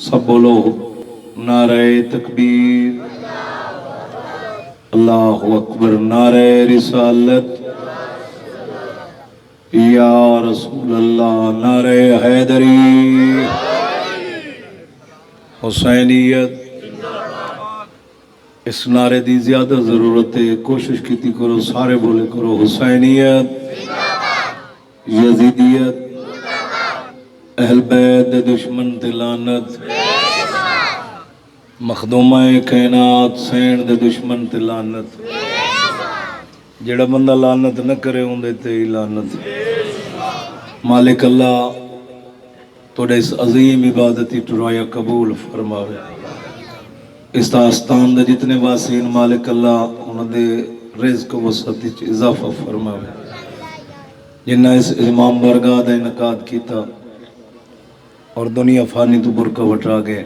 سب بولو نعرہ تکبیر، اللہ اکبر، نعرہ رسالت یا رسول اللہ، نعرہ حیدری، حسینیت۔ اس نعرے دی زیادہ ضرورت ہے، کوشش کیتی کرو سارے بولے کرو حسینیت، یزیدیت، اہل بیت دے دشمن تے لعنت، مخدومہ کائنات سین دے دشمن تے لعنت، جڑا بندہ لعنت نہ کرے ہوندے تے ہی لعنت۔ مالک اللہ توڑے اس عظیم عبادتی ٹرایا قبول فرماوے، اس آستان دے جتنے واسین مالک اللہ انہوں دے رزق وسعت وچ اضافہ فرماوے، جنہ اس امام برگاہ دا انعقاد کیتا اور دنیا فانی تو برکہ وٹا گئے،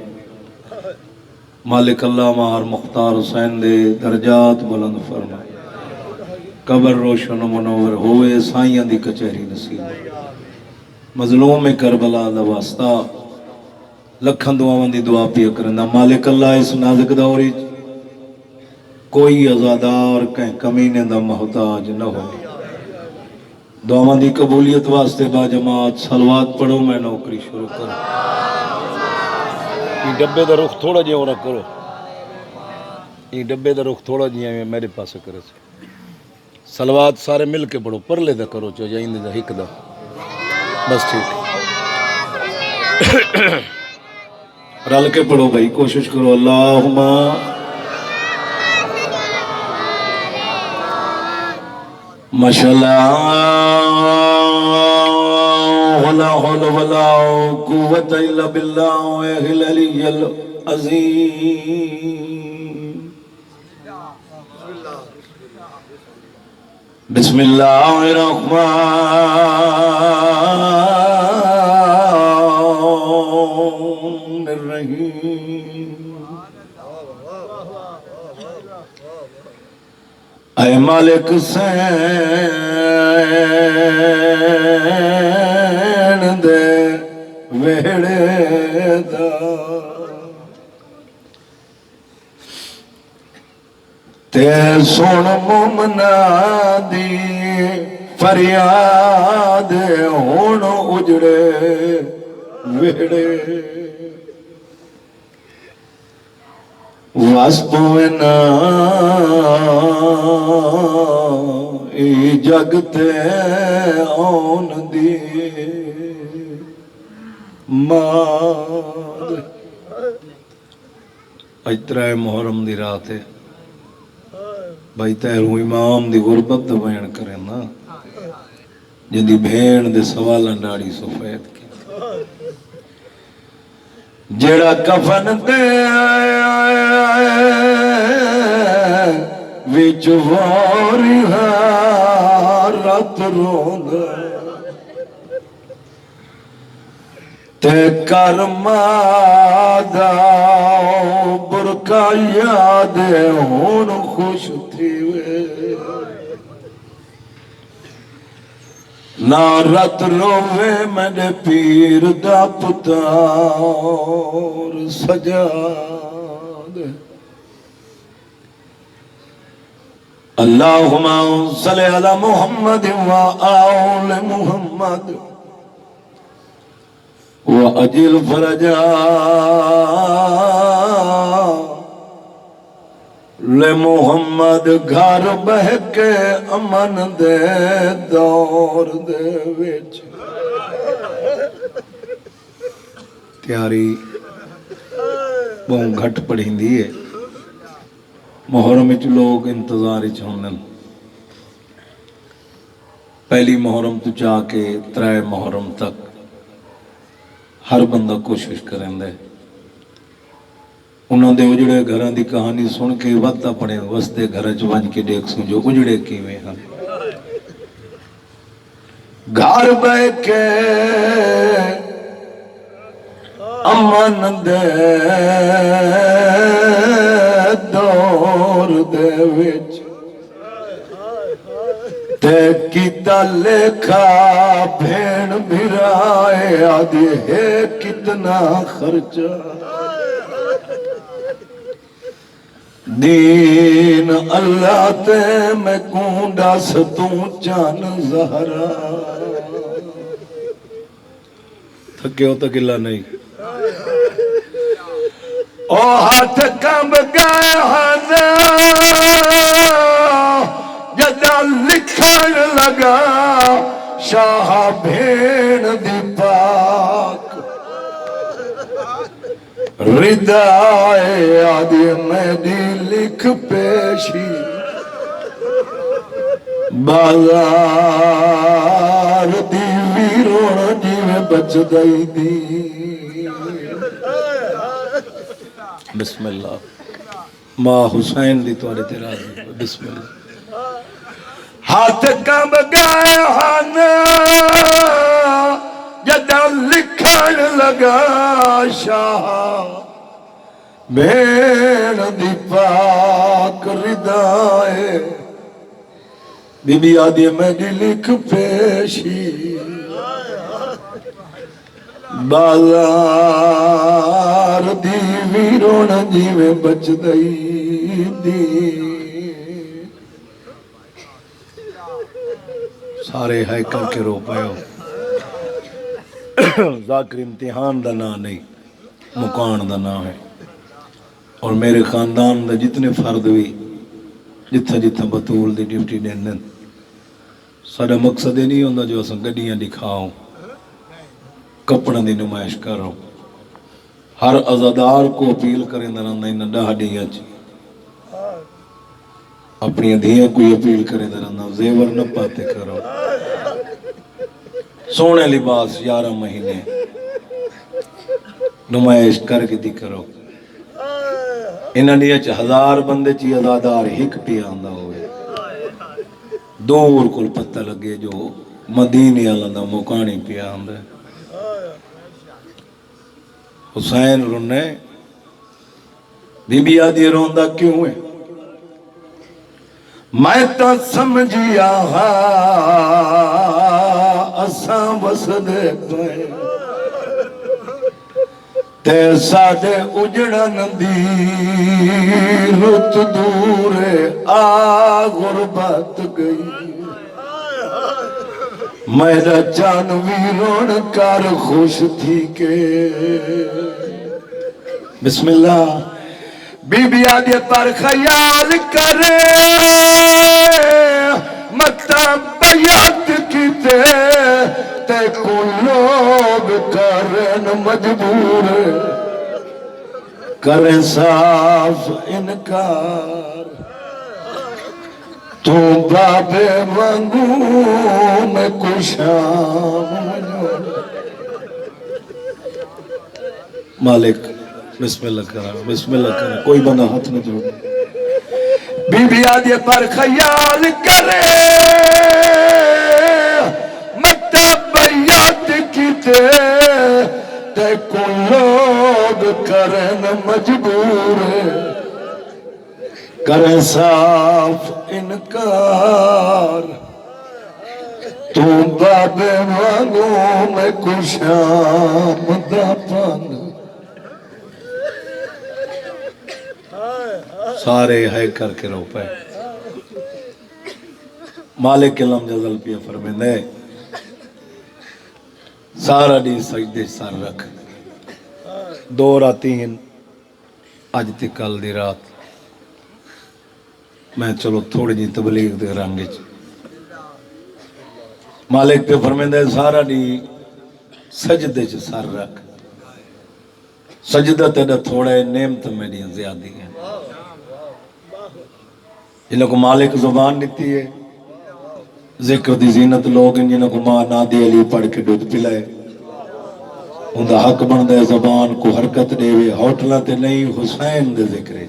مالک اللہ مہار مختار حسین دے درجات بلند فرمائے، قبر روشن و منور ہوئے، سائیاں دی کچہری نصیب، مظلوم کربلا دا واسطہ لکھن دعاواں دی دعا پیا کرنا۔ مالک اللہ اس نازک دوری کوئی عزادار کہیں کمینے دا محتاج نہ ہو، دعاواں دی قبولیت واسطے با جماعت صلوات پڑھو، میں نوکری شروع کروں۔ یہ ڈبے دا رخ تھوڑا جی ہونا کرو، یہ ڈبے دا رخ تھوڑا جی ہے میرے پاس کرے سے، صلوات سارے مل کے پڑھو، پرلے دا کرو چو جائیں دا ہک دا، بس ٹھیک رل کے پڑھو بھائی، کوشش کرو۔ اللہم ماشاءاللہ ولا حول ولا قوة الا بالله العلی العظیم۔ بسم اللہ الرحمن الرحیم۔ اے مالک سین دے ویڑے دا، تے سن مومنا دی فریاد ہون اجڑے ویڑے، واسطوینا ای جگ تے آن دی ماد۔ اجترائے محرم دی رات ہے بھائی، تیروں امام دی غربت دا بیان کریں نا، جن دی بھین دے سوالن ڈاڑی سفید کی، جڑا کفن دے وچ واری رات روندا، تے کرما دا برکا یاد ہون خوش تھی وے، نہ رت روے میرے پیر دا پتار سجاد۔ اللہم صلی علی محمد و آل محمد وَأَجِلْ فَرَجَا لِمُحَمَّد، گھر بہ کے امن دے دور دے وچ۔ تیاری بہت گھٹ پڑھیں دیئے، محرم وچ لوگ انتظار ہوندن، پہلی محرم تو چاہ کے ترائے محرم تک ہر بندہ کوشش کریں دے، انہوں دے اجڑے گھران دی کہانی سن کے وقت اپنے وستے گھرچ ونج کے دیکھ سن جو اجڑے کیویں ہیں۔ گھر بہ کے امن دے دور دے وچ، تے کیتا لکھا بھین بھرائے آدھے ہے کتنا خرچہ دین اللہ تے میں کونڈا ستوں چان زہرا تھکے ہو تک اللہ نہیں او ہاتھ کم گئے ہانا جدا لکھن لگا شاہ بھین دی پاک ردائے آدھی میں دی لکھ پیشی بازار دی ویرون جی میں بچ گئی دی بسم اللہ ماں حسین دی توڑے تیرا دی بسم اللہ ہاتھ کم گئے ہانا جدا لکھن لگا شاہ بین دی پاک ردائے بی بی آدھی میں دی لکھ پیشی بازار دی ویرون جی میں بچ دئی دی سارے ہے کر کے رو پائے ہو ذاکر امتحان دا نا نہیں مکان دا نا ہے اور میرے خاندان دا جتنے فرد بھی جتھا جتھا بطول دی ڈیوٹی دینے سارا مقصد ہی نہیں ہوندہ جو اساں گڈیاں دکھاؤں کپڑا دی نمائش کرو ہر عزادار کو اپیل کریں درندہ انہا ڈاہ ڈیاں چی اپنی دھیاں کوئی اپیل کریں درندہ زیور نہ پاتے کرو سونے لباس 11 مہینے نمائش کر کے دی کرو انہاں نے 1000 بندے چی عزادار ہک پی آندہ ہوئے دور کل پتہ لگے جو مدینی آلندہ مکانی پی آندہ حسین رونے بی بی آدھی روندہ کیوں ہے میں تا سمجھیا اساں بس دے پائے تے ساڑے اجڑن دی رت دور آ غربت گئی میرا جان ویرون کار خوش تھی کے بسم اللہ بی بی آدھے پر خیال کرے متا بیعت کیتے تے کو لوگ کرن مجبور کریں صاف انکار تو بابے وانگو میں کشام مالک بسم اللہ کرا بسم اللہ کرا کوئی بندہ ہاتھ نہ جوڑ بی بی آدھے پر خیال کرے متا بیعت کیتے تے کو لوگ کرن مجبور کریں صاف انکار تو بابے وانگو میں کشام دا پان سارے ہے کر کے رو پائے مالک علم جزل پیا فرمیندے سارا دی سجدے سار رکھ 2 راتی ہیں آج تی کل دی رات میں چلو تھوڑی جی تبلیغ دے رنگے مالک پہ فرمیندے سارا دی سجدے چ سار رکھ سجدہ تیڑا تھوڑے نعمت میری زیادی ہیں جنہوں کو مالک زبان دیتی ہے ذکر دی زینت لوگ ہیں جنہوں کو ماں نادی علی پڑھ کے دودھ پلائے اندھا حق بن دے زبان کو حرکت دے ہوئے ہوٹلہ تے نہیں حسین دے ذکر ہے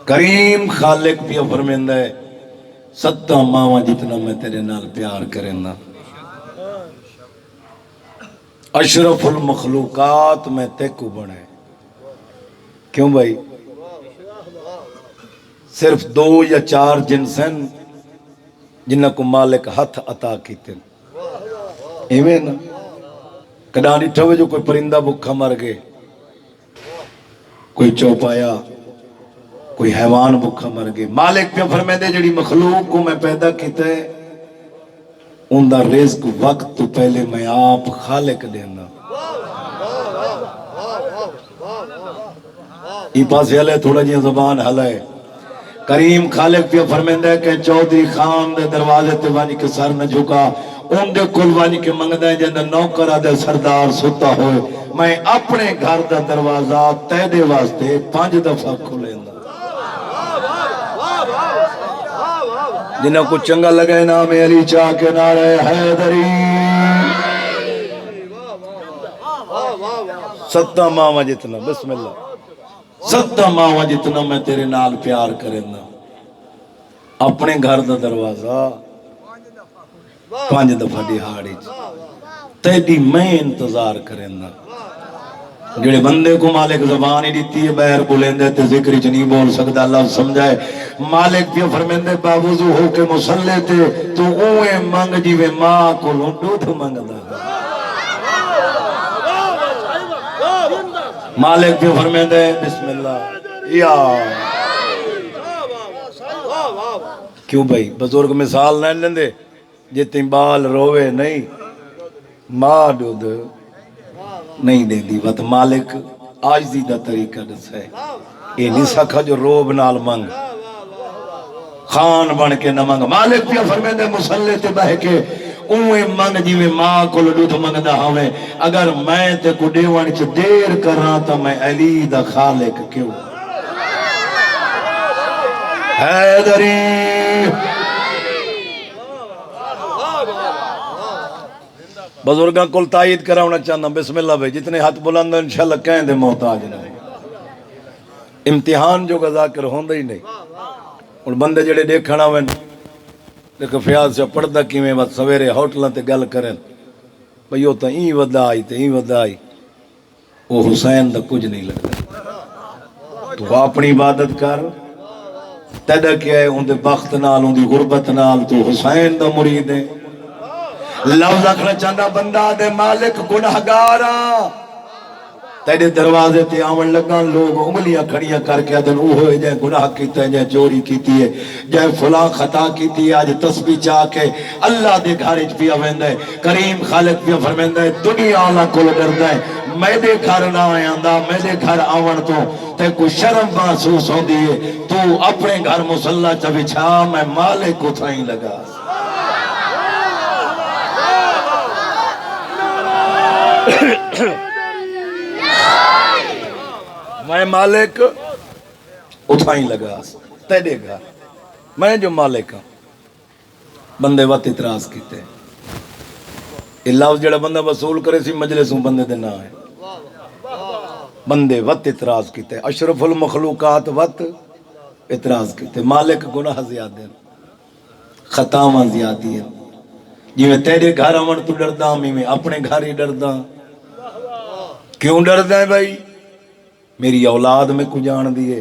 کریم خالق پیا فرمیندہ ہے 7 ماں جتنا میں تیرے نال پیار کریں نا اشرف المخلوقات میں تیکو بنے کیوں بھائی صرف 2 یا 4 جنسن جنہ کو مالک ہتھ عطا کیتے ایویں نا کدا ڈٹھا ہوئے جو کوئی پرندہ بکھا مر گئے، کوئی چوپایا، کوئی حیوان بکھا مر گئے، مالک پہ فرمیندے جڑی مخلوق کو میں پیدا کیتا ہے ان دا رزق وقت تو پہلے میں آپ خالق دینا۔ ای پاس ہلے تھوڑا جی زبان ہلے، کریم خالق پہ فرمیندہ ہے کہ چودھری خان دے دروازے تے وانی کے سر نہ جھکا، ان دے کل وانی کے منگدہ ہے جندہ نوکرہ دے سردار ستا ہوئے، میں اپنے گھر دا دروازہ تیدے واسطے 5 دفعہ کھلیں دا۔ جنہوں کو چنگا لگے نام علی چاہ کے نعرہ حیدری، 7 ماہ جتنا، بسم اللہ، 7 ماہ جتنا میں تیرے نال پیار کریں دا، اپنے گھر دا دروازہ 5 دفعہ دہاڑی تیری میں انتظار کریں دا۔ جڑے بندے کو مالک زبان ہی دیتی ہے بہر بولندے تے ذکر چ نہیں بول سکتا، اللہ سمجھائے۔ مالک پہ فرمیندے باوضو ہو کے مسلے تے تو اوے منگ جیوے ماں کو دودھ منگدا۔ مالک پہ فرمیندے بسم اللہ یا کیوں بھائی بزرگ مثال نہیں لیندے جتنی بال روے نہیں ماں دودھ نہیں دے دی، وقت مالک آجزی دا طریقہ دس ہے، یہ نہیں سکھا جو روب نال منگ خان بن کے نہ منگ۔ مالک پہ فرمیندے مسلے تے بہ کے اوے منگ جی میں ماں کو لڑوت منگ دا ہوئے، اگر میں تے کو دیوان چ دیر کر رہا تا میں علی دا خالق کیوں؟ حیدری بزرگاں کل تائید کراؤنا چاہنا، بسم اللہ بھائی جتنے ہاتھ بلند انشاءاللہ کہیں دے محتاج نہیں، امتحان جو ذاکر ہوندہ ہی نہیں۔ اور بندے جڑے دیکھنا ہوئے لیکن فیاض سے پڑھتا کیویں بات سویرے ہوٹلوں تے گل کریں بھئی وہ تو این ودا آئی تے این ودا آئی، وہ حسین دا کچھ نہیں لگتا۔ تو اپنی عبادت کر، تیدہ کیا ہے ان دے بخت نال ان دی غربت نال تو حسین دا مرید ہے۔ لفظ اکھنا چاہتا بندہ دے مالک گناہگارا تیرے دروازے تے آمن لگان لوگ انگلیاں کھڑیاں کر کے آدھن اوہے جائے گناہ کیتا ہے جائے چوری کیتی ہے جائے فلاں خطا کیتی ہے، آج تسبیح چاہ کے اللہ دے گھارج پیا ویندہ ہے، کریم خالق پیا فرمیندہ ہے دنیا اللہ کو لگردہ ہے، میں دے گھر نہ آیاندہ میں دے گھر آون تو تے کوئی شرم محسوس ہو دیئے تو اپنے گھر مسلح چا بچھا میں مالک کو تھائیں لگا۔ میں مالک اٹھائیں لگا تیرے گھر، میں جو مالک ہوں۔ بندے وقت اعتراض کیتے ہیں، یہ لفظ جڑا بندہ وصول کرے سی مجلسوں بندے دے نہ آئے، بندے وقت اعتراض کیتے ہیں، اشرف المخلوقات وقت اعتراض کیتے ہیں۔ مالک گناہ زیادہ ہیں، خطاواں زیادی ہیں، جی میں تیرے گھر آمن تو ڈردہ ہوں، میں اپنے گھر ہی ڈردہ ہوں۔ کیوں ڈردہ ہے بھائی؟ میری اولاد میں کو جان دیئے،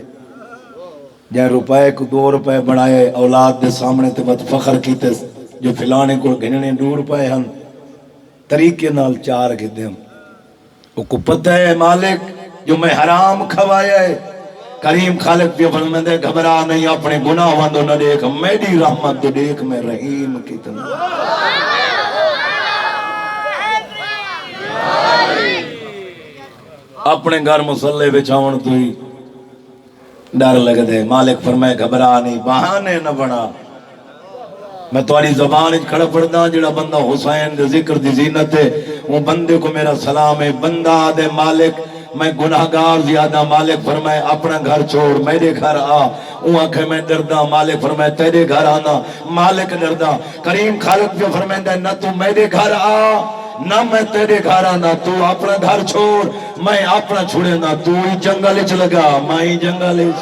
جائے روپے کو 2 روپے بڑھائے اولاد دے سامنے تے بات فخر کیتے جو فلانے کو گھننے 2 روپے ہن طریقے نال 4 گھدے ہم۔ وہ کو پتہ ہے مالک جو میں حرام کھوایا ہے، کریم خالق بھی فرماندے گھبرا نہیں اپنے گناہ واندو نہ دیکھ، میری رحمت دے دیکھ میں رحیم کتنا۔ اپنے گھر مسلح بچھاون تو ہی ڈر لگ دے، مالک فرمائے گھبرا نہیں بہانے نہ بنا۔ میں تواری زبان اچھ کھڑا پڑھتا جڑا بندہ حسین دے ذکر دی زینت ہے وہ بندے کو میرا سلام ہے۔ بندہ دے مالک میں گناہگار زیادہ، مالک فرمائے اپنا گھر چھوڑ میرے گھر آ، اون آنکھیں میں ڈردہ، مالک فرمائے تیرے گھر آنا، مالک ڈردہ۔ کریم خالق جو فرمائے نہ تو میرے گھر آ نہ میں تیرے گھر آنا، تو اپنا گھر چھوڑ میں اپنا چھوڑے نہ، تو ہی جنگل اچھ لگا میں ہی جنگل اچھ۔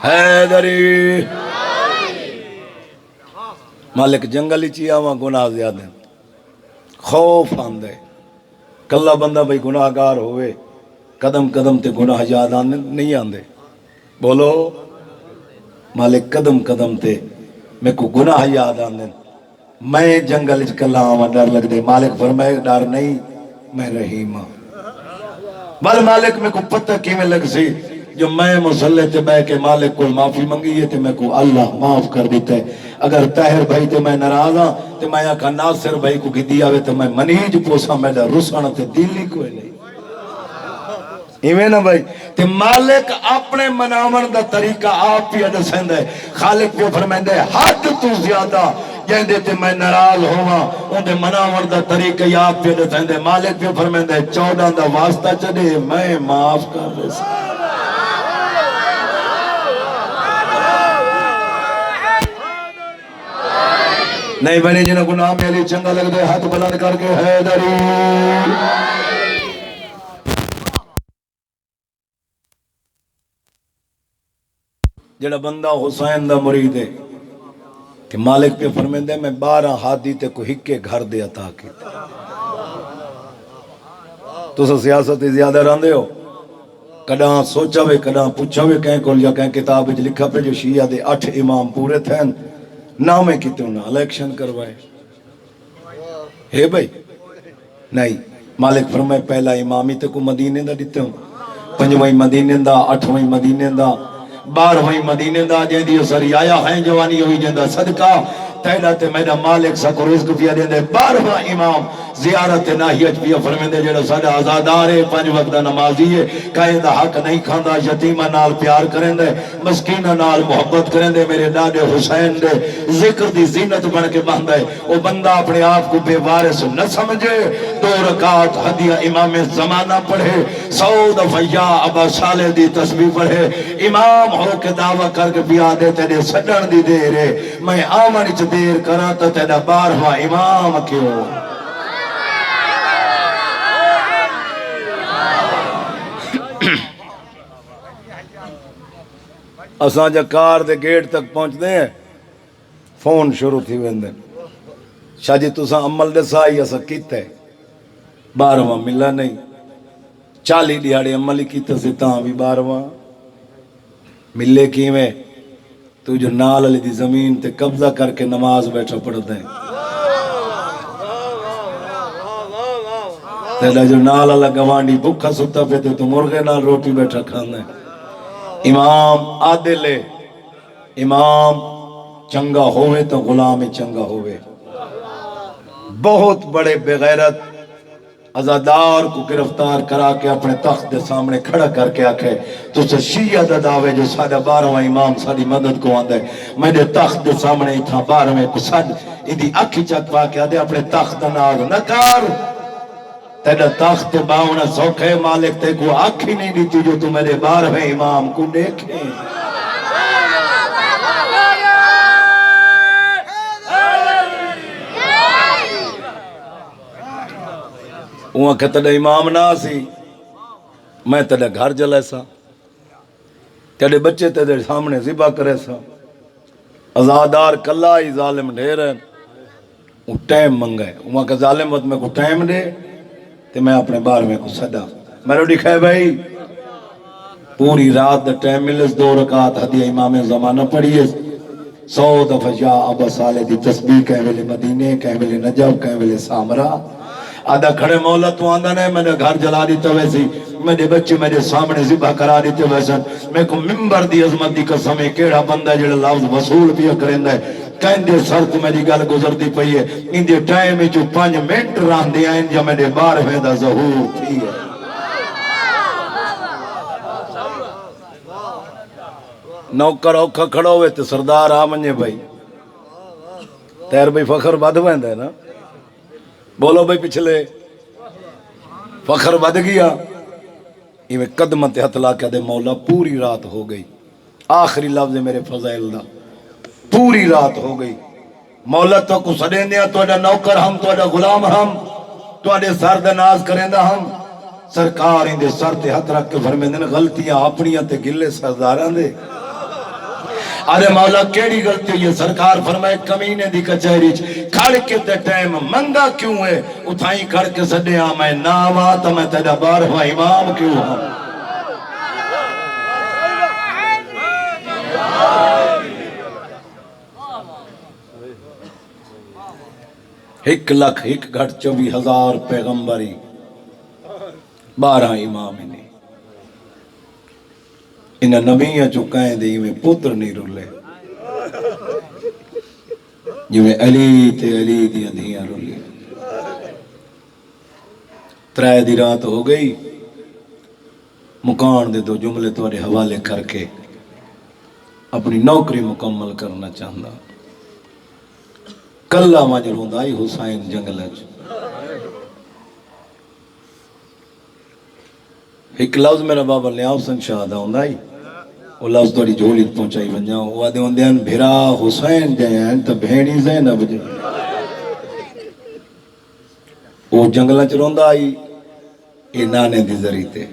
حیدری مالک جنگل چی آواں گناہ زیادہ ہیں، خوف آندے کلہ بندہ بھئی گناہگار ہوئے قدم قدم تے گناہ یاد آنے نہیں آندے، بولو مالک قدم قدم تے میں کو گناہ یاد آندے میں جنگل کلا آواں ڈر لگ دے مالک فرمائے ڈر نہیں میں رحیم ہاں بل مالک میں کو پتہ کیویں لگ سی جو میں مصلی تے بہ کے مالک کو معافی منگی ہے تے میں کو اللہ معاف کر دیتا ہے اگر طاہر بھائی تے میں ناراض ہاں تے میں آکھا ناصر بھائی کو گدی آوے تے میں منیج پوسا میڈا رسان تے دلی کوئی نہیں ایویں نا بھائی تے مالک اپنے مناون دا طریقہ آپ پہ دسیندا ہے خالق پہ فرمائندا ہے حد تو زیادہ جیندے تے میں ناراض ہوواں اون دے مناون دا طریقہ آپ پہ دسیندا ہے مالک پہ فرمائندا ہے 14 دا واسطہ چڑے میں معاف کر دے نہیں بنی جنہوں کو نام علی چنگا لگ دے ہاتھ بلند کر کے حیدری جڑا بندہ حسین دا مرید ہے کہ مالک پہ فرمیندے میں 12 ہادی تے کو ہکے گھر دے عطا کی تو سا سیاست زیادہ راندے ہو کداں سوچا وے کداں پوچھا وے کہیں کول یا کہیں کتاب وچ لکھا پہ جو شیعہ دے 8 امام پورے تھے نامے کیتے انہاں الیکشن کروائے ہے بھائی نہیں مالک فرمائے پہلا امامی تے کو مدینے دا دیتے ہوں 5ویں مدینے دا 8ویں مدینے دا 12ویں مدینے دا جیندی سری آیا ہیں جوانی ہوئی جیندہ صدقہ تیلہ تے میرا مالک سا کو رزق پیا دیندے 12واں امام زیارت ناہیج پیا فرمیندے جڑا ساڑا آزادار ہے 5 وقت نمازی ہے کہیں دا حق نہیں کھاندہ یتیمہ نال پیار کریں دے مسکینہ نال محبت کریں دے میرے دادے حسین دے ذکر دی زینت بن کے باندھا ہے وہ بندہ اپنے آپ کو بے وارث نہ سمجھے 2 رکعت ہدیہ امام زمانہ پڑھے 100 دفعہ یا ابا صالح دی تسبیح پڑھے امام ہو کے دعویٰ کر کے بیا دے تیرے سڈن دی دیر ہے میں آمن چ دیر کرا تو تیرا 12واں امام کیوں اساں جا کار دے گیٹ تک پہنچ دے ہیں فون شروع تھی ویندے شاہ جی تساں عمل دے سائی اسا کیتے 12واں ملا نہیں 40 دیہاڑے عمل ہی کیتے سے تاں بھی 12واں ملے کیویں تو جو نال علی دی زمین تے قبضہ کر کے نماز بیٹھا پڑھ دیں تیرا جو نال علی گوانڈی بکھا ستا پہ تو مرغے نال روٹی بیٹھا کھاندے امام عادل ہے امام چنگا ہوئے تو غلام ہی چنگا ہوئے بہت بڑے بغیرت ازادار کو گرفتار کرا کے اپنے تخت دے سامنے کھڑا کر کے آکھے تو سے شیعہ دا دعوے جو سادہ 12واں امام ساری مدد کو آندے میں دے تخت دے سامنے تھا 12ویں کو ساد ادھی اکھی چک پا کے آدھے اپنے تخت ناغ نکار تیرا تخت باؤنا سوکھے مالک تے کو آنکھی نہیں دیتی جو تو میرے 12ویں امام کو دیکھیں وہاں کہ تیرا امام نہ سی میں تیرا گھر جلے سا تیرے بچے تیرے سامنے ذبح کرے سا ازادار کلا ہی ظالم ڈھیر ہے وہ ٹائم منگا ہے وہاں کہ ظالم وقت میں کو ٹائم دے تو میں اپنے 12ویں کو صدا میں رو دکھائے بھائی پوری رات دا ٹائم ملس 2 رکعت ہدیہ امام زمانہ پڑھیے 100 دفعہ یا ابا صالح دی تسبیح کہیں ویلے مدینے کہیں ویلے نجب کہیں ویلے سامرہ آدھا کھڑے مولا تو آندھا نہیں میں نے گھر جلا دیتا ویسی میرے بچے میرے سامنے ذبح کرا دیتے ویسا میں کو ممبر دی عظمت دی قسمیں کیڑا بندہ جڑا لفظ وصول پیا کریں دے کہیں دے سر تو میری گل گزر دی پئی ہے ان دے ٹائم جو 5 منٹ ران دے آئیں جا میرے 12ویں دا ظہور تھی ہے نوکر اوکھا کھڑا ہوئے تو سردار آمنجے بھائی تیر بھائی فخر بد ہوئے ہے نا بولو بھائی پچھلے فخر بد گیا یہ قدم تے ہتھ لا کے دے مولا پوری رات ہو گئی آخری لفظ میرے فضائل دا پوری رات ہو گئی مولا تو کو سڑیں دیا تو اڈا نوکر ہم تو اڈا غلام ہم تو اڈے سر دا ناز کریں دا ہم سرکار ان دے سر تے ہتھ رکھ کے فرمیندے غلطیاں اپنیاں تے گلے سرداراں دے ارے مولا کیڑی غلطی ہوئی ہے سرکار فرمائے کمینے دی کچہری کھڑ کے تے ٹائم منگا کیوں ہے اتھائی کھڑ کے سڈے ہاں میں ناوا تو میں تیرا 12واں امام کیوں ہوں 1,01,24,000 پیغمبری 12 امام نے انہاں نبیاں چو کہیں دے میں پتر نہیں رولے جو میں علی تے علی دیاں دھیاں رولے 3 دی رات ہو گئی مکان دے 2 جملے تمہارے حوالے کر کے اپنی نوکری مکمل کرنا چاہتا کلا مجھ روندائی حسین جنگل ایک لفظ میرا بابا لیاؤ سنگ شاہدہ ہوندائی وہ لفظ توڑی جھولی پہنچائی بن جاؤں وہ آدھے ہوندے ہیں بھیرا حسین جائیں تا بھینی زینب جائیں وہ جنگل روندائی یہ نانے دی ذریع تے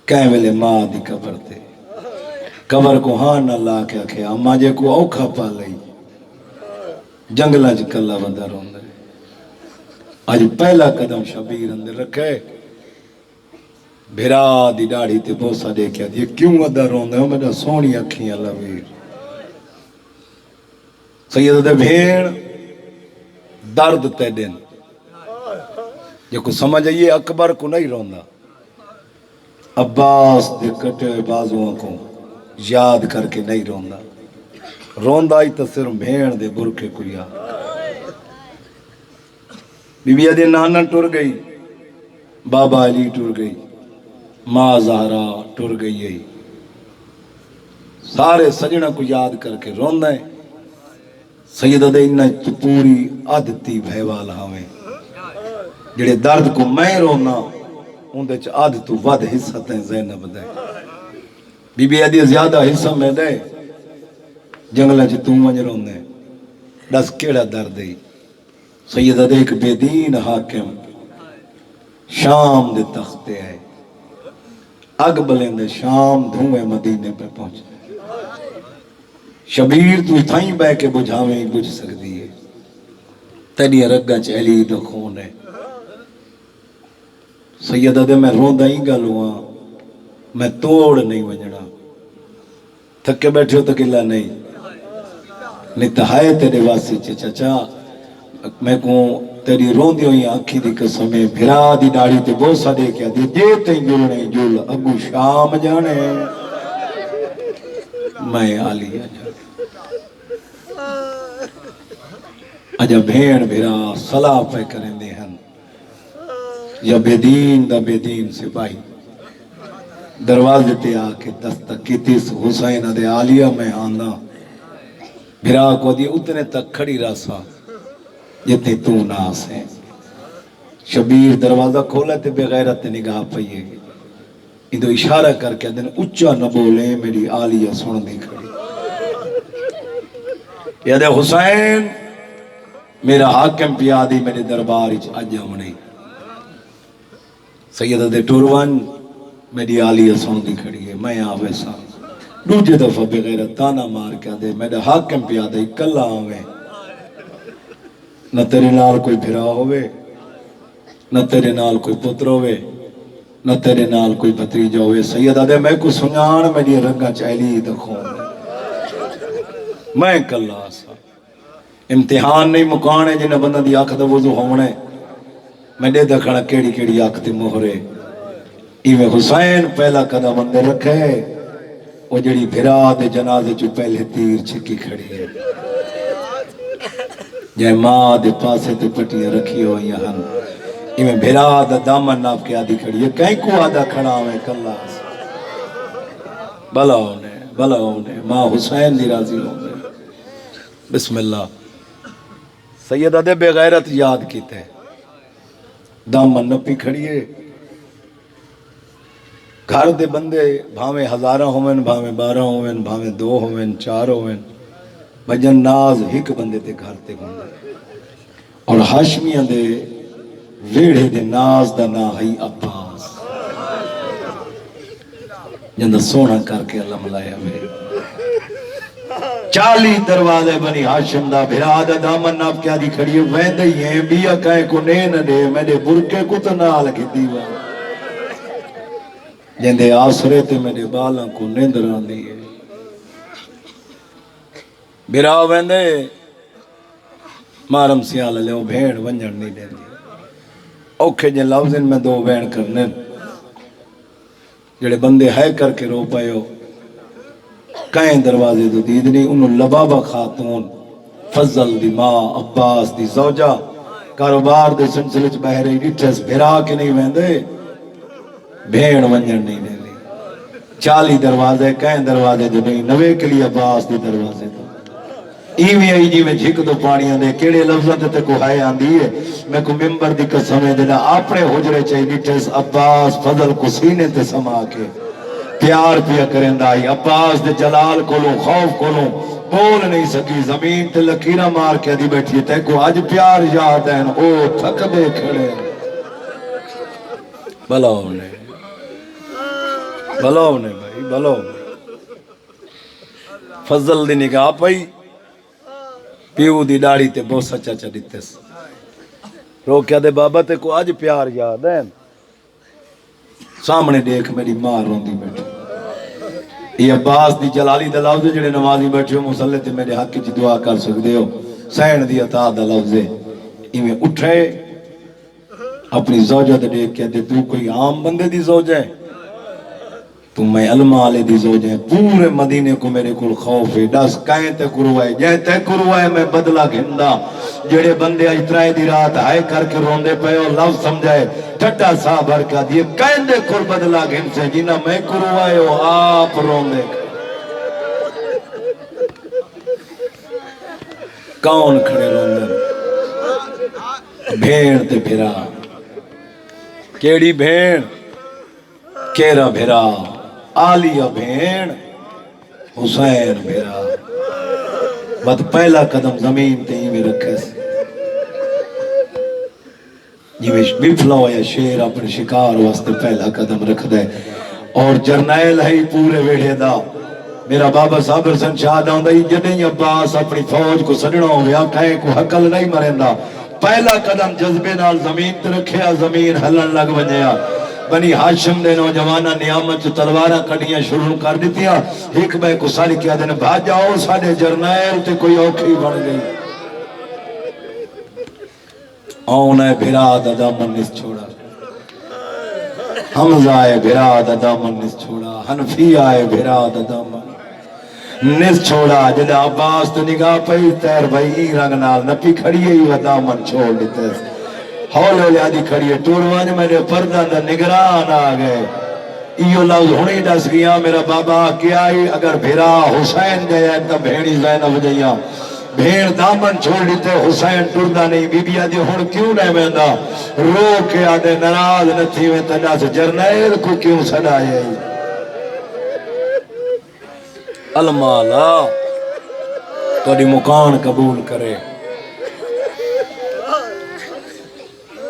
کہیں ملے ماں دی قبر تے قبر کو ہاں نہ لا کے آکھے اماں جے کو اوکھا پا لئی جنگلہ کلا بندہ روندے آج پہلا قدم شبیر اندر رکھے بھیرا دی ڈاڑی تے بوسا دے کیا یہ کیوں ادھا روندے ہو میرا سونی اکھیاں لویر سید دے بھیڑ درد تے دن یہ کو سمجھ آئیے اکبر کو نہیں روندا عباس دے کٹے بازووں کو یاد کر کے نہیں روندا روندا ہی تو صرف بھیڑ دے برکے کو یاد بی بی دے نانا ٹر گئی بابا علی ٹر گئی ماں زہرا ٹر گئی ہے سارے سجنہ کو یاد کر کے روندا ہے سیدہ دے انہیں تو پوری عادتی بھیوال ہمیں جڑے درد کو میں رونا ان دے چھ عادتو ود حصہ تیں زینب دے بی بی عدی زیادہ حصہ میں دے جنگلہ چھ توں منج روندے دس کیڑا درد ہے سیدہ دے ایک بے دین حاکم شام دے تختے ہے اگ بلندے شام دھوئے مدینے پہ پہنچے شبیر تو تھائیں بے کے بجھاویں بجھ سکتی ہے تیری رگا چہلی دو خون ہے سیدہ دے میں روندہ ہی گلواں میں توڑ نہیں وجڑا تھکے بیٹھے ہو تکیلا نہیں نتہائے تیرے واسی چچا میں کہوں تیری روندی ہوئی آنکھی دی قسمیں بھرا دی ڈاڑی تے بوسا دے کیا دی دیتے جلنے جل ابو شام جانے میں آلیا جانے اجا بھیڑ بھرا صلاح پہ کریں دے ہن یا بے دین دا بے دین سپاہی دروازے تے آکے دستک کی تیس حسین دے آلیا میں آنا بھرا کو دی اتنے تک کھڑی راسا جتنی تو ناس ہے شبیر دروازہ کھولا تے بغیرت نگاہ پئیے اندو اشارہ کر کے دن اچھا نہ بولے میری آلیہ سن دی کھڑی یا دے حسین میرا حاکم پیادی میرے دربار اچھ اجام نہیں سیدہ دے ٹوروان میری آلیہ سن دی کھڑی ہے میں آوے سا دوجہ دفعہ بغیرت تانا مار کے دے میرا حاکم پیادی کل آوے نہ تیرے نال کوئی بھرا ہوئے نہ تیرے نال کوئی پتر ہوئے نہ تیرے نال کوئی بھتریجہ ہوئے سیدہ دے میں کو سنیان میری رنگا چہلی دکھون میں کل آسا امتحان نہیں مکانے جنہیں بندہ دی آنکھ دا وضو ہونے میں دے دکھنا کیڑی کیڑی آنکھ دی مہرے ایویں حسین پہلا قدم اندر رکھے وہ جڑی بھرا دے جنازے جو پہلے تیر چھکی کھڑی ہے جائے ماں دے پاسے تے پٹیاں رکھی ہوئی ہن ایویں بھرا دا دامن ناپ کے آدھی کھڑی ہے کہیں کو آدھا کھڑا ہوئے کلہ بھلا ہونے ماں حسین دی راضی ہونے بسم اللہ سیدہ دے بے غیرت یاد کیتے دامن نپی کھڑیے گھر دے بندے بھاویں 1000 ہوئن بھاویں 12 ہوئن بھاویں 2 ہوئن 4 ہوئن بجن ناز ہک بندے تے گھر تے ہوندے اور ہاشمیاں دے ویڑے دے ناز دا نا ہی عباس جندہ سونا کر کے اللہ ملایا میرے 40 دروازے بنی ہاشم دا بھرا دا دامن ناپ کیا دی کھڑی ویندے ہی ہیں بیا کہیں کو نین دے میرے برکے کو تو نہ لگی دیوا جندے آسرے تے میرے بالاں کو نیندران دیئے بھرا ویندے مارم سیال لے بھیڑ ونجن نہیں دے دی اوکھے جے لفظ میں دو بین کرنے جڑے بندے ہے کر کے رو پائے ہو کہیں دروازے تو دید نہیں انہوں لبابہ خاتون فضل دی ماں عباس دی زوجہ کاروبار دے سلسلے چ بہرے ڈٹھس بھرا کے نہیں ویندے بھیڑ ونجن نہیں دے دی 40 دروازے کہیں دروازے جو نہیں نوے کے لیے عباس دی دروازے تو ایویں آئی جی میں جھک دو پانیاں دے کیڑے لفظات تے کو ہائے آندی ہے میں کو ممبر دی قسم ہے دینا اپنے حجرے چاہی ڈٹھس عباس فضل کو سینے تے سما کے پیار پیا کریں دائی عباس دے جلال کولوں خوف کولوں بول نہیں سکی زمین تے لکیرہ مار کے دی بیٹھی تے کو آج پیار یاد ہیں او تھک دے کھڑے بلاؤ نے بھائی بلاؤ فضل دی نگاہ پئی پیو دی داڑھی تے بہت سچا دیتے رو کیا دے بابا تے کو آج پیار یاد ہے سامنے دیکھ میری ماں روندی بیٹھی یہ عباس دی جلالی دا لفظ جڑے نمازی بیٹھے ہو مسلح تے میرے حق کی دعا کر سکتے ہو سین دی عطا دا لفظ ایویں اٹھے اپنی زوجہ تے دیکھ کے تو کوئی عام بندے دی زوجہ ہے تو میں علماء علی دی زوجہ ہے پورے مدینے کو میرے کل خوف ہے دس کہیں تے کروائے جائے تے کروائے میں بدلہ گھندا جڑے بندے اجترائے دی رات آئے کر کے روندے پہ اور لفظ سمجھائے ٹھٹا سا بھرکا دیئے کہیں دے کل بدلہ گھن سے جنہ میں کروائے ہو آپ روندے کون کھڑے روندے بھیڑ تے بھیرا کیڑی بھیڑ کیرا بھیرا آلیہ بھیڑ حسین بھیرا بات پہلا قدم زمین تے ہی میں رکھے سے یہ بفلا یا شیر اپنے شکار واسطے پہلا قدم رکھ دے اور جرنیل ہے پورے ویڑے دا میرا بابا صابر سن شاہ دا ہوں دا یہ جنہیں عباس اپنی فوج کو سڑنا ہو گیا کہیں کو حقل نہیں مرندہ پہلا قدم جذبے نال زمین تے رکھیا زمین ہلن لگ بنیا بنی ہاشم دے نوجوانہ نیامت جو تلوارہ کڑیاں شروع کر دیتیا ایک بے کو ساری کیا دینے بھاج جاؤ ساڑھے جرنیل تے کوئی اوکھی بڑھ گئی آؤنے بھرا دا دامن نس چھوڑا حمزہ بھرا دا دامن نس چھوڑا حنفیہ بھرا دا دامن نس چھوڑا جدہ عباس تو نگاہ پہی تیر بھائی رنگ نال نپی کھڑی ہے وہ دامن چھوڑ دیتے ہولے لے آدھی کھڑی ہے ٹوروان میرے پردہ دا نگران آگئے ایو لفظ ہونی دس گیا میرا بابا کیا ہی اگر بھیرا حسین گیا ہے تب بھیڑی زینب جائیا بھیڑ دامن چھوڑ لیتے حسین ٹردہ نہیں بی بی آدھی ہون کیوں نہیں مہندہ رو کے آدھے نراز نتھی میں تجا سے جرنیل کو کیوں سڑائے المالا توڑی مکان قبول کرے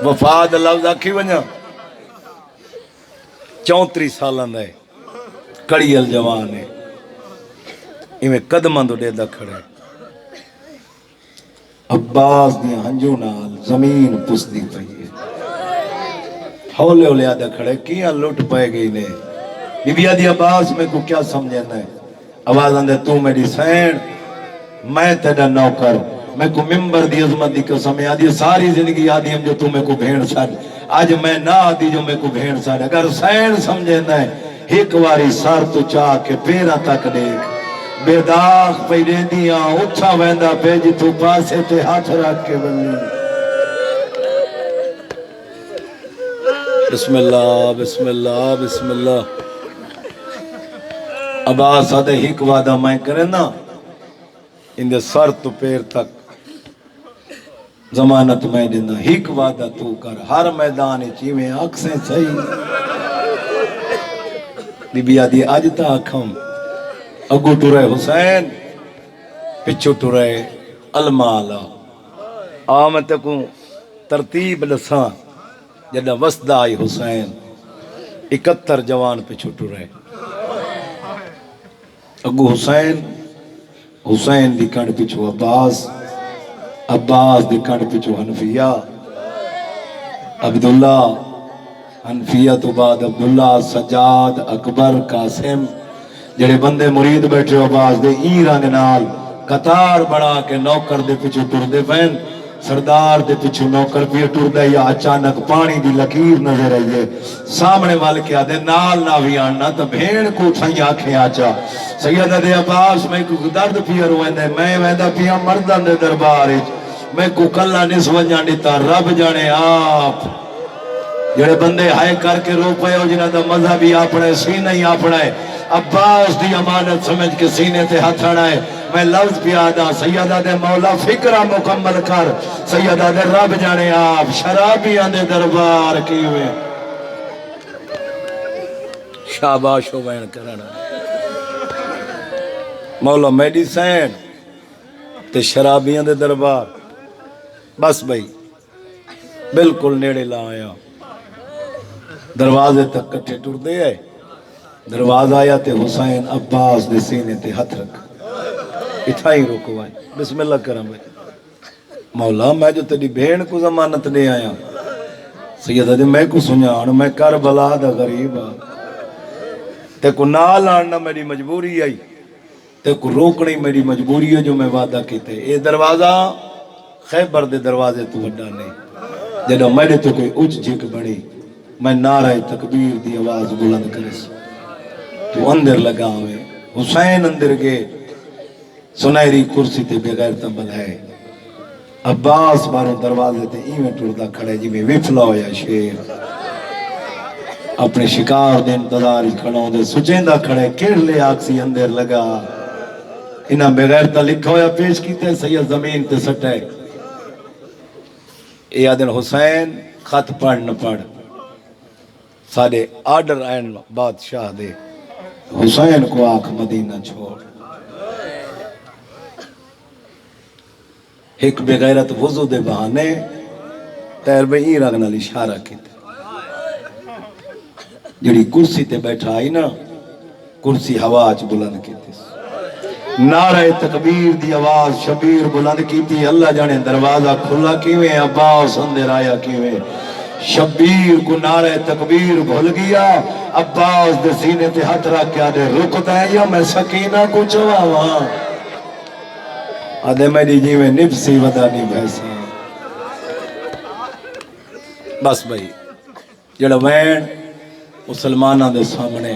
وفاد لفظ آکھی ونجا 34 سالان ہے کڑی الجوان ہے ایمیں قدمان دو دے دا کھڑے عباس دیا ہنجو نال زمین پس دی پہیے ہولے ہولے آدھا کھڑے کیا لوٹ پائے گئی نے بی بی آدھی عباس میں کو کیا سمجھنا ہے آواز آندھے تو میری سین میں تیرا نوکر میں کو ممبر دی عظمت دی قسم آدھی ساری زندگی آدھی ہم جو تمہیں کو بھیڑ ساڑ آج میں نہ آدھی جو میں کو بھیڑ ساڑ اگر سین سمجھے نہ ہے ایک واری سار تو چاہ کے پیرا تک دیکھ بے داغ پہ دے دیا اچھا ویندہ پہ جی تو پاسے تے ہاتھ رکھ کے بلنی بسم اللہ بسم اللہ بسم اللہ عباس آدھے ایک وعدہ میں کرے نا ان دے سر تو پیر تک ضمانت میں دینا ایک وعدہ تو کر ہر میدان چیویں اکسیں صحیح بی بی آدھی آج تا اکھم اگو ٹورے حسین پچھو ٹورے المالا آمد کو ترتیب لسان جدہ وسط آئی حسین 71 جوان پچھو ٹورے اگو حسین حسین دی کڑ پچھو عباس عباس دی کڑ پچھو حنفیہ عبداللہ حنفیہ تو بعد عبداللہ سجاد اکبر قاسم جڑے بندے مرید بیٹھے عباس دے ای رنگ نال قطار بڑھا کے نوکر دے پچھو ٹر دے پہن سردار دے پیچھے نوکر پیر ٹردا یا اچانک پانی دی لکیر نظر آئیے سامنے وال کے آدھے نال نہ بھی آنا تو بھین کو تھائی آنکھیں آچا سیدہ دے عباس میں کو درد پیا روئے میں ویدہ پیا مردان دے دربار میں کو کلہ نسوانجا نیتا رب جانے آپ جڑے بندے ہائے کر کے رو پے ہو جنہ دا مذہب ہی اپنے سینہ ہی اپنے عباس دی امانت سمجھ کے سینے تے ہاتھ آڑائے میں لفظ پیادا سیدہ دے مولا فکرہ مکمل کر سیدہ دے رب جانے آپ شرابیاں دے دربار کی ہوئے شاباش ہو بین کرنا مولا میڈیسین تے شرابیاں دے دربار بس بھائی بالکل نیڑے لا آیا دروازے تک کٹھے ٹر دے آئے دروازہ آیا تے حسین عباس دے سینے تے ہاتھ رکھ اتھا ہی روکو آئے بسم اللہ کرم بھائی مولا میں جو تیری بھین کو زمانت لے آیا سیدہ دے میں کو سنیان میں کربلا دا غریب تے کو نال آنا میری مجبوری آئی تے کو روکنے میری مجبوری ہے جو میں وعدہ کیتے اے دروازہ خیبر دے دروازے تو وڈا نہیں جنہوں میں نے تو کوئی اچھ جھک بڑی میں نعرہ تکبیر دی آواز بلند کرس تو اندر لگا ہوئے حسین اندر گئے سنہری کرسی تے بغیر تنبل ہے عباس باروں دروازے تے ایویں ٹردہ کھڑے جی میں وفلا ہویا شیر اپنے شکار دے انتظار ہی کھڑوں دے سچیندہ کھڑے کیر لے آکسی اندر لگا انہاں بغیر تا لکھا ہویا پیش کیتے سید زمین تے سٹے اے آدن حسین خط پڑھ نہ پڑھ سارے آرڈر آئین بادشاہ دے حسین کو آنکھ مدینہ چھوڑ ایک بغیرت وضو دے بہانے تیر بے ہی رگنا اشارہ کیتے جڑی کرسی تے بیٹھا آئی نا کرسی ہواج بلند کیتے نعرہ تکبیر دی آواز شبیر بلند کیتی اللہ جانے دروازہ کھلا کیویں عباس اندر آیا کیویں شبیر کو نعرہ تکبیر بھول گیا عباس دے سینے تے ہاتھ رکھ کے آدھے رکتا ہے یا میں سکینہ کو چواواں آدھے میری جی میں نفسی ودا نہیں بھیسا بس بھائی جڑا وین مسلمانہ دے سامنے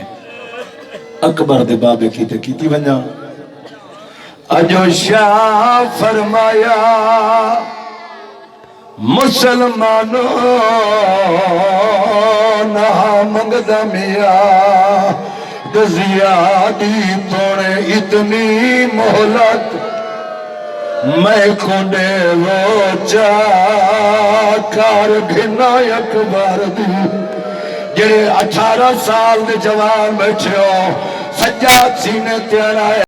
اکبر دے بابے کیتی ونجا اجو شاہ فرمایا مسلمانوں نہ منگدہ میا دزیادی توڑے اتنی محلت میں کھوڑے روچا کار بھینا اکبر دی جڑے 18 سال دے جوان بیٹھے ہو سجاد سینے تیرا ہے